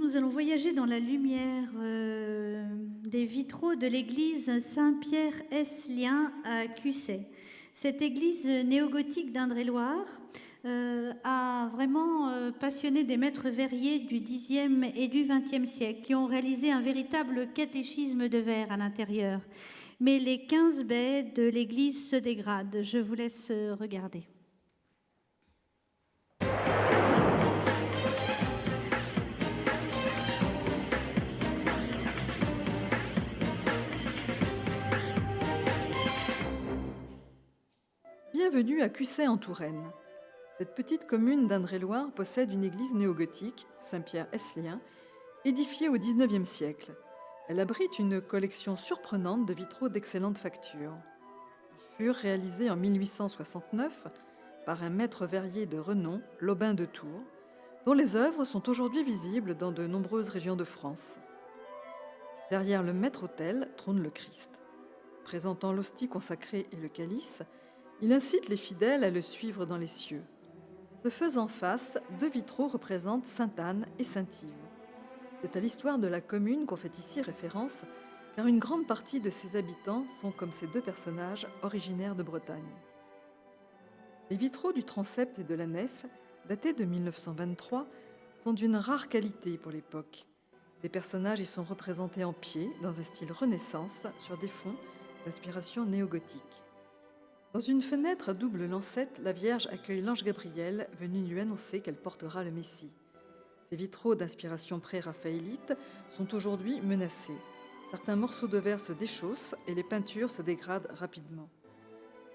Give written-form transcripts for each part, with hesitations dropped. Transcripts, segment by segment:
nous allons voyager dans la lumière des vitraux de l'église Saint-Pierre-Esclien à Cussey. Cette église néogothique d'Indre-et-Loire a vraiment passionné des maîtres verriers du Xe et du XXe siècle qui ont réalisé un véritable catéchisme de verre à l'intérieur. Mais les 15 baies de l'église se dégradent. Je vous laisse regarder. Bienvenue à Cussey en Touraine. Cette petite commune d'Indre-et-Loire possède une église néogothique, Saint-Pierre-Esclien, édifiée au XIXe siècle. Elle abrite une collection surprenante de vitraux d'excellente facture. Ils furent réalisés en 1869 par un maître verrier de renom, l'Aubin de Tours, dont les œuvres sont aujourd'hui visibles dans de nombreuses régions de France. Derrière le maître-autel trône le Christ. Présentant l'hostie consacrée et le calice, il incite les fidèles à le suivre dans les cieux. Se faisant face, deux vitraux représentent Sainte-Anne et Saint-Yves. C'est à l'histoire de la commune qu'on fait ici référence, car une grande partie de ses habitants sont, comme ces deux personnages, originaires de Bretagne. Les vitraux du transept et de la nef, datés de 1923, sont d'une rare qualité pour l'époque. Les personnages y sont représentés en pied, dans un style Renaissance, sur des fonds d'inspiration néogothique. Dans une fenêtre à double lancette, la Vierge accueille l'ange Gabriel, venu lui annoncer qu'elle portera le Messie. Ces vitraux d'inspiration pré-raphaélite sont aujourd'hui menacés. Certains morceaux de verre se déchaussent et les peintures se dégradent rapidement.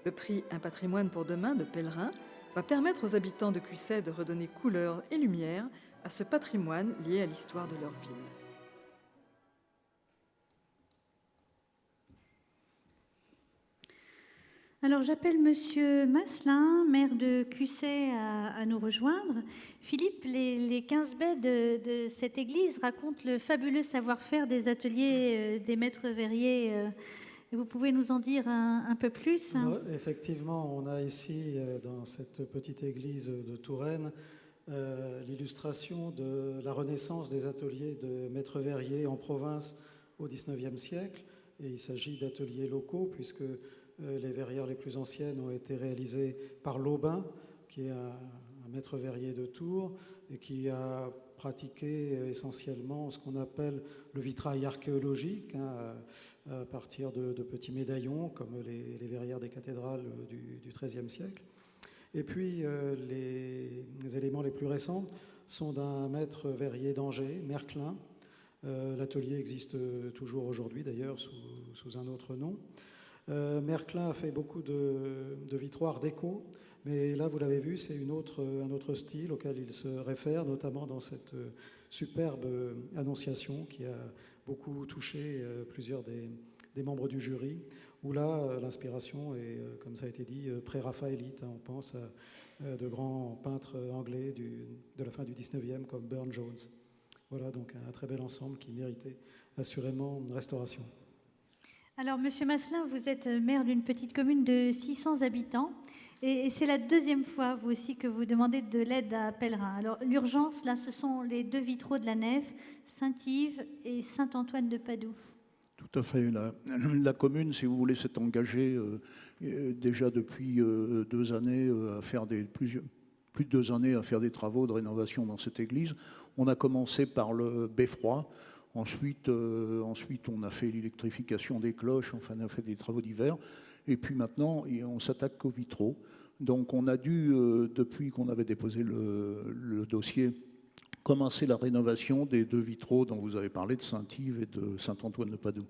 Le prix Un patrimoine pour demain de Pèlerin va permettre aux habitants de Cussey de redonner couleur et lumière à ce patrimoine lié à l'histoire de leur ville. Alors j'appelle Monsieur Masselin, maire de Cussey, à nous rejoindre. Philippe, les 15 baies de cette église racontent le fabuleux savoir-faire des ateliers des maîtres verriers. Vous pouvez nous en dire un peu plus? Effectivement, on a ici, dans cette petite église de Touraine, l'illustration de la renaissance des ateliers de maîtres verriers en province au XIXe siècle. Et il s'agit d'ateliers locaux, puisque les verrières les plus anciennes ont été réalisées par l'Aubin, qui est un maître verrier de Tours, et qui a pratiqué essentiellement ce qu'on appelle le vitrail archéologique, à partir de petits médaillons, comme les verrières des cathédrales du XIIIe siècle. Et puis, les éléments les plus récents sont d'un maître verrier d'Angers, Merclin. L'atelier existe toujours aujourd'hui, d'ailleurs, sous un autre nom. Merclin a fait beaucoup de vitraux art déco, mais là, vous l'avez vu, c'est un autre style auquel il se réfère, notamment dans cette superbe Annonciation qui a beaucoup touché plusieurs des membres du jury, où là, l'inspiration est, comme ça a été dit, pré-raphaélite. On pense à de grands peintres anglais de la fin du 19e, comme Burne-Jones. Voilà, donc un très bel ensemble qui méritait assurément une restauration. Alors, Monsieur Masselin, vous êtes maire d'une petite commune de 600 habitants et c'est la deuxième fois, vous aussi, que vous demandez de l'aide à Pèlerin. Alors, l'urgence, là, ce sont les deux vitraux de la nef, Saint-Yves et Saint-Antoine de Padoue. Tout à fait. La commune, si vous voulez, s'est engagée déjà depuis 2 années à faire plus de 2 années à faire des travaux de rénovation dans cette église. On a commencé par le beffroi. Ensuite, on a fait l'électrification des cloches, enfin, on a fait des travaux divers. Et puis maintenant, on s'attaque aux vitraux. Donc, on a dû, depuis qu'on avait déposé le dossier, commencer la rénovation des 2 vitraux dont vous avez parlé, de Saint-Yves et de Saint-Antoine de Padoue.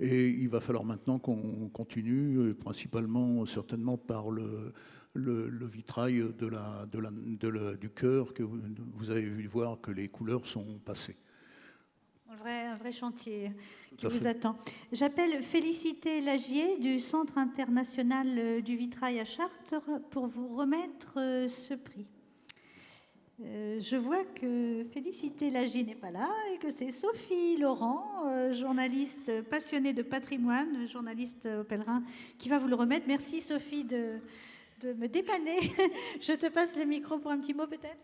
Et il va falloir maintenant qu'on continue, principalement, certainement par le vitrail du chœur, que vous avez vu voir que les couleurs sont passées. Un vrai chantier qui vous attend. J'appelle Félicité Lagier du Centre international du vitrail à Chartres pour vous remettre ce prix. Je vois que Félicité Lagier n'est pas là et que c'est Sophie Laurent, journaliste passionnée de patrimoine, journaliste au Pèlerin, qui va vous le remettre. Merci Sophie de me dépanner. Je te passe le micro pour un petit mot peut-être.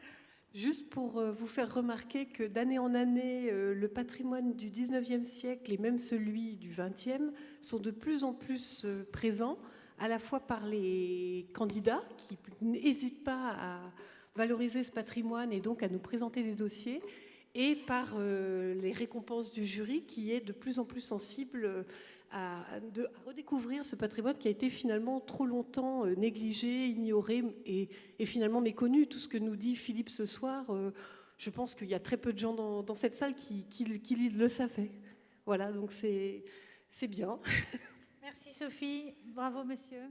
Juste pour vous faire remarquer que d'année en année, le patrimoine du 19e siècle et même celui du 20e sont de plus en plus présents, à la fois par les candidats qui n'hésitent pas à valoriser ce patrimoine et donc à nous présenter des dossiers, et par les récompenses du jury qui est de plus en plus sensible à redécouvrir ce patrimoine qui a été finalement trop longtemps négligé, ignoré et finalement méconnu. Tout ce que nous dit Philippe ce soir, je pense qu'il y a très peu de gens dans cette salle qui le savaient. Voilà, donc c'est bien. Merci Sophie, bravo monsieur.